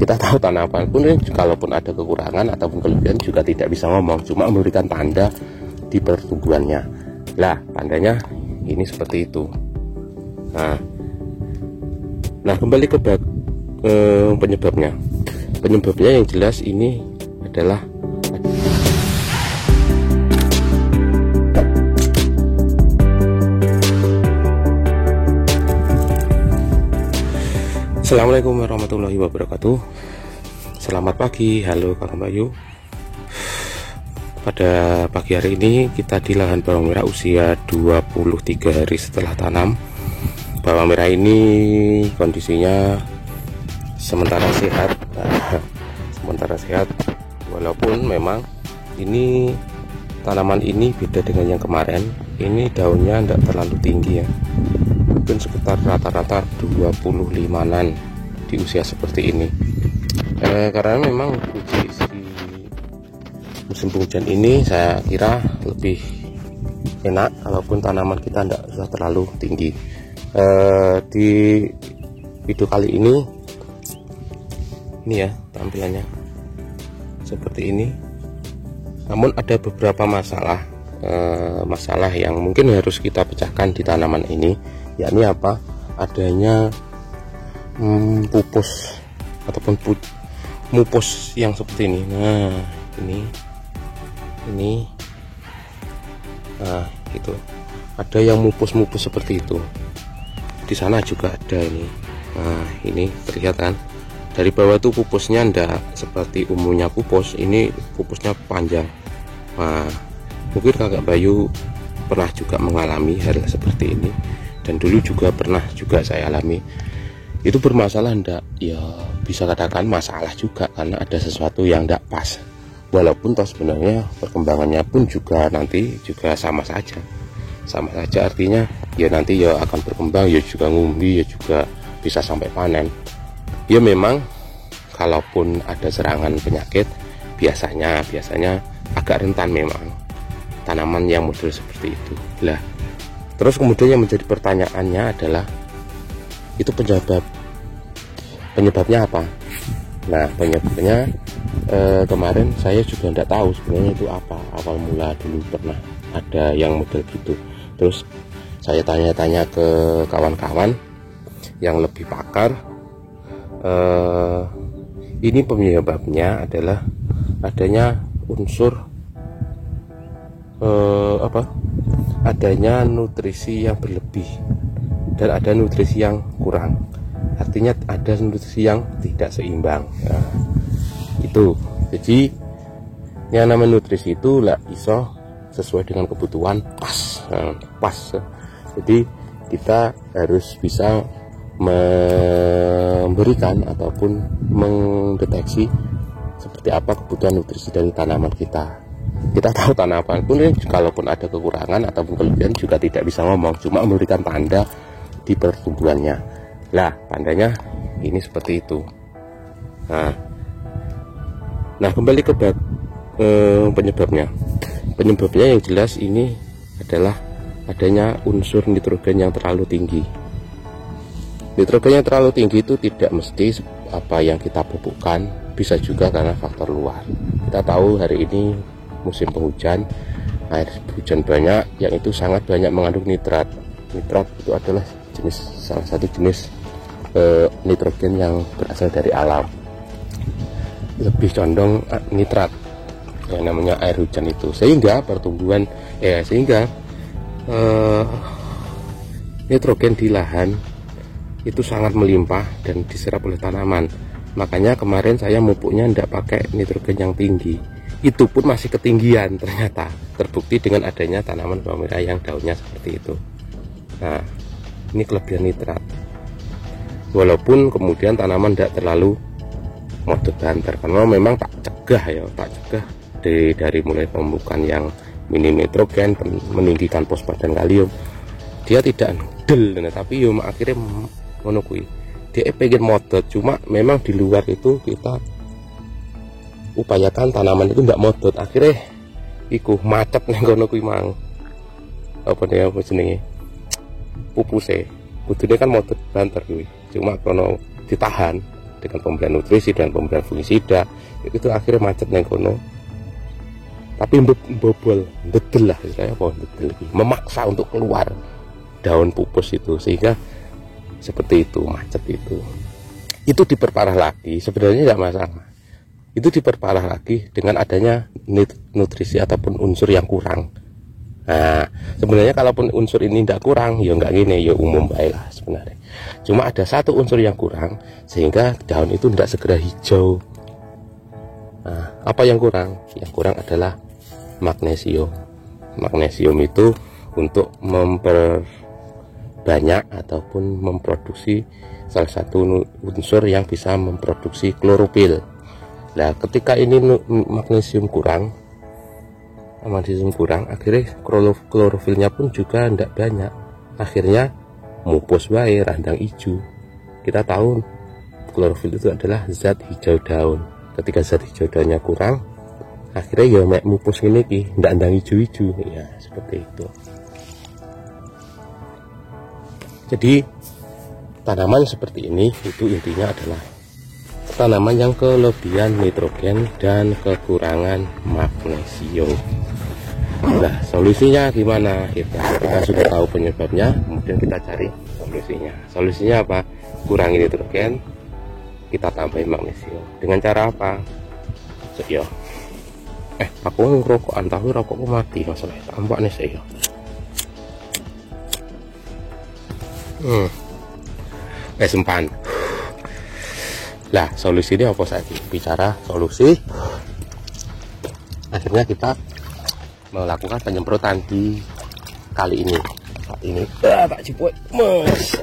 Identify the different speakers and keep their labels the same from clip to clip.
Speaker 1: kita tahu tanaman pun kalaupun ada kekurangan ataupun kelebihan juga tidak bisa ngomong, cuma memberikan tanda di pertumbuhannya. Lah, tandanya ini seperti itu. Nah kembali ke penyebabnya. Penyebabnya yang jelas ini adalah Assalamualaikum warahmatullahi wabarakatuh. Selamat pagi, halo Kang Bayu. Pada pagi hari ini kita di lahan bawang merah usia 23 hari setelah tanam. Bawang merah ini kondisinya sementara sehat, walaupun memang ini tanaman ini beda dengan yang kemarin. Ini daunnya tidak terlalu tinggi ya, mungkin sekitar rata-rata 25-an di usia seperti ini. Karena memang musim penghujan ini saya kira lebih enak kalaupun tanaman kita tidak usah terlalu tinggi. Di video kali ini ya tampilannya seperti ini, namun ada beberapa masalah yang mungkin harus kita pecahkan di tanaman ini, yakni apa? Adanya pupus ataupun mupus yang seperti ini. Nah ini nah itu ada yang mupus seperti itu. Di sana juga ada ini. Nah ini terlihat kan, dari bawah tuh pupusnya ndak seperti umumnya pupus, ini pupusnya panjang. Nah mungkin Kakak Bayu pernah juga mengalami hal seperti ini, dan dulu juga pernah juga saya alami. Itu bermasalah ndak? Ya bisa katakan masalah juga, karena ada sesuatu yang ndak pas, walaupun toh sebenarnya perkembangannya pun juga nanti juga sama saja artinya ya nanti ya akan berkembang, ya juga ngumbi, ya juga bisa sampai panen. Ya memang kalaupun ada serangan penyakit biasanya agak rentan memang tanaman yang model seperti itu. Lah terus kemudian yang menjadi pertanyaannya adalah itu penyebabnya apa? Nah penyebabnya kemarin saya juga tidak tahu sebenarnya itu apa. Awal mula dulu pernah ada yang model gitu, terus saya tanya-tanya ke kawan-kawan yang lebih pakar. Ini penyebabnya adalah adanya unsur adanya nutrisi yang berlebih dan ada nutrisi yang kurang, artinya ada nutrisi yang tidak seimbang. Nah, itu jadi yang namanya nutrisi itu lah iso sesuai dengan kebutuhan pas. Jadi kita harus bisa memberikan ataupun mendeteksi seperti apa kebutuhan nutrisi dari tanaman kita. Kita tahu tanaman pun kalaupun ada kekurangan ataupun kelebihan juga tidak bisa ngomong, cuma memberikan tanda di pertumbuhannya. Lah tandanya ini seperti itu. Nah kembali ke penyebabnya yang jelas ini adalah adanya unsur nitrogen yang terlalu tinggi. Nitrogen yang terlalu tinggi itu tidak mesti apa yang kita pupukkan, bisa juga karena faktor luar. Kita tahu hari ini musim penghujan, air hujan banyak, yang itu sangat banyak mengandung nitrat. Nitrat itu adalah salah satu jenis nitrogen yang berasal dari alam, lebih condong nitrat yang namanya air hujan itu, sehingga pertumbuhan nitrogen di lahan itu sangat melimpah dan diserap oleh tanaman. Makanya kemarin saya mupuknya tidak pakai nitrogen yang tinggi, itu pun masih ketinggian, ternyata terbukti dengan adanya tanaman bawang merah yang daunnya seperti itu. Nah ini kelebihan nitrat, walaupun kemudian tanaman tidak terlalu model banter, karena memang tak cegah dari mulai pemupukan yang minim nitrogen, meninggikan fosfat dan kalium, dia tidak nudel, tapi yo akhirnya monokui dia pengen model. Cuma memang di luar itu kita upayakan tanaman itu tidak model, akhirnya iku macet nih kono kuwi mang apa jenenge pupuse kudune kan model banter kuwi, cuma kono ditahan dengan pemberian nutrisi dan pemberian fungisida, itu akhirnya macet neng kono. Tapi bobol, dedel lah, saya memaksa untuk keluar daun pupus itu, sehingga seperti itu macet itu. Itu diperparah lagi, sebenarnya tidak masalah. Itu diperparah lagi dengan adanya nutrisi ataupun unsur yang kurang. Nah, sebenarnya kalaupun unsur ini tidak kurang, ya nggak gini, ya umum baik lah sebenarnya. Cuma ada satu unsur yang kurang, sehingga daun itu tidak segera hijau. Nah, apa yang kurang? Yang kurang adalah magnesium. Magnesium itu untuk memperbanyak ataupun memproduksi salah satu unsur yang bisa memproduksi klorofil. Nah, ketika ini magnesium kurang, akhirnya klorofilnya pun juga tidak banyak. Akhirnya mupus wae, randang hijau. Kita tahu klorofil itu adalah zat hijau daun. Ketika zat hijau daunnya kurang, akhirnya ya mek mupus ini ndak ndang hijau-hijau, ya seperti itu. Jadi tanaman seperti ini itu intinya adalah tanaman yang kelebihan nitrogen dan kekurangan magnesium. Nah, solusinya gimana? Kita sudah tahu penyebabnya, kemudian kita cari solusinya. Solusinya apa? Kurangi nitrogen, kita tambahin magnesium. Dengan cara apa? Yo. Aku ngerokok, tahu rokokku mati masalahnya. Tampak nih saya. Sempan. Lah, solusinya apa saja? Bicara solusi. Akhirnya kita melakukan penyemprotan di kali ini. Saat ini tak cipoy, mas.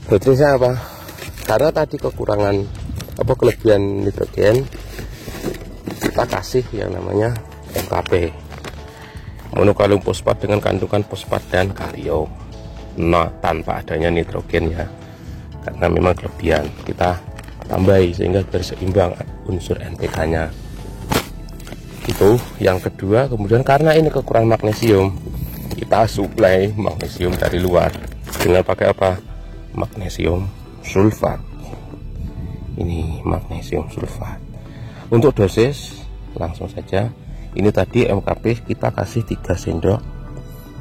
Speaker 1: Terusnya apa? Karena tadi kekurangan kelebihan nitrogen, kita kasih yang namanya MKP, monokalium fosfat dengan kandungan fosfat dan kalium. Nah, tanpa adanya nitrogen ya, karena memang kelebihan kita tambahi sehingga berseimbang unsur NPK-nya. Itu yang kedua. Kemudian karena ini kekurangan magnesium, kita suplai magnesium dari luar dengan pakai apa? Magnesium sulfat. Ini magnesium sulfat. Untuk dosis langsung saja, ini tadi MKP kita kasih 3 sendok,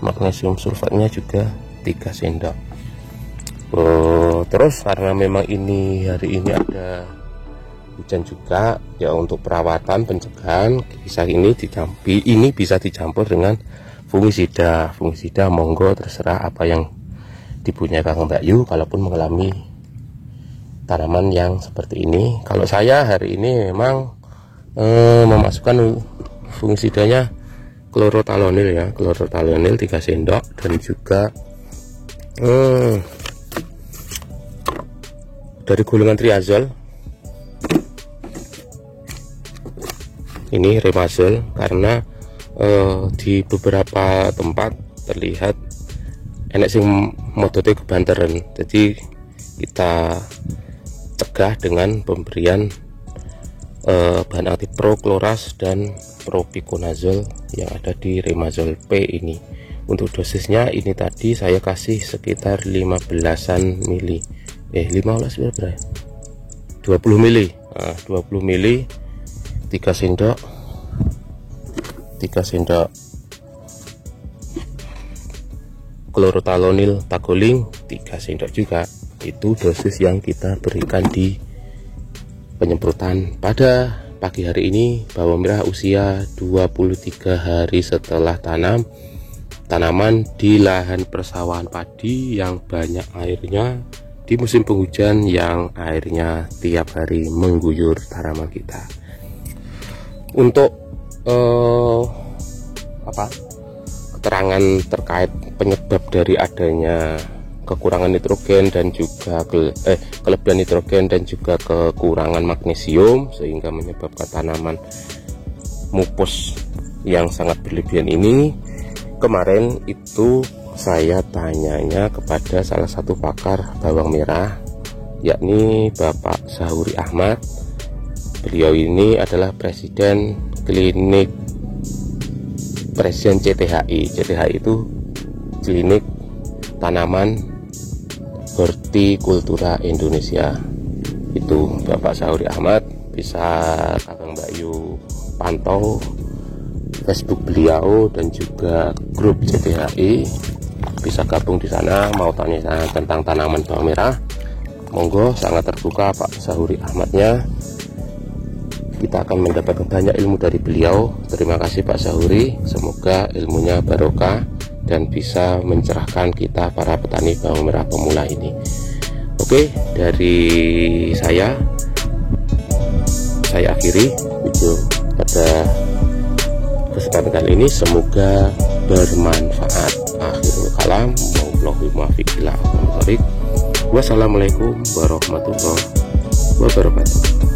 Speaker 1: magnesium sulfatnya juga 3 sendok. Terus karena memang ini hari ini ada hujan juga ya, untuk perawatan pencegahan ini bisa dicampur dengan fungisida monggo, terserah apa yang dipunyai Kang Mbak Yu kalaupun mengalami tanaman yang seperti ini. Kalau saya hari ini memang memasukkan fungisidanya klorotalonil ya, klorotalonil 3 sendok dan juga dari golongan triazol ini remazol, karena di beberapa tempat terlihat enek sing modote kebanteran, jadi kita cegah dengan pemberian bahan aktif prokloras dan propiconazol yang ada di remazol P ini. Untuk dosisnya ini tadi saya kasih sekitar 15-an mili, 15 berapa? 20 mili. Nah, 20 mili 3 sendok klorotalonil tagoling 3 sendok juga. Itu dosis yang kita berikan di penyemprotan pada pagi hari ini. Bawang merah usia 23 hari setelah tanaman di lahan persawahan padi yang banyak airnya, di musim penghujan yang airnya tiap hari mengguyur tanaman kita. Untuk keterangan terkait penyebab dari adanya kekurangan nitrogen dan juga kelebihan nitrogen dan juga kekurangan magnesium sehingga menyebabkan tanaman mupus yang sangat berlebihan ini, kemarin itu saya tanyanya kepada salah satu pakar bawang merah, yakni Bapak Zahuri Ahmad. Beliau ini adalah presiden CTHI. CTHI itu klinik tanaman hortikultura Indonesia. Itu Bapak Sauri Ahmad. Bisa Abang Bayu pantau Facebook beliau dan juga grup CTHI, bisa gabung di sana. Mau tanya tentang tanaman bawang merah, monggo, sangat terbuka Pak Sauri Ahmadnya. Kita akan mendapatkan banyak ilmu dari beliau. Terima kasih Pak Sauri, semoga ilmunya barokah dan bisa mencerahkan kita para petani bawang merah pemula ini. Oke, dari saya akhiri video pada kesempatan kali ini. Semoga bermanfaat. Akhirul kalam, wassalamualaikum warahmatullahi wabarakatuh.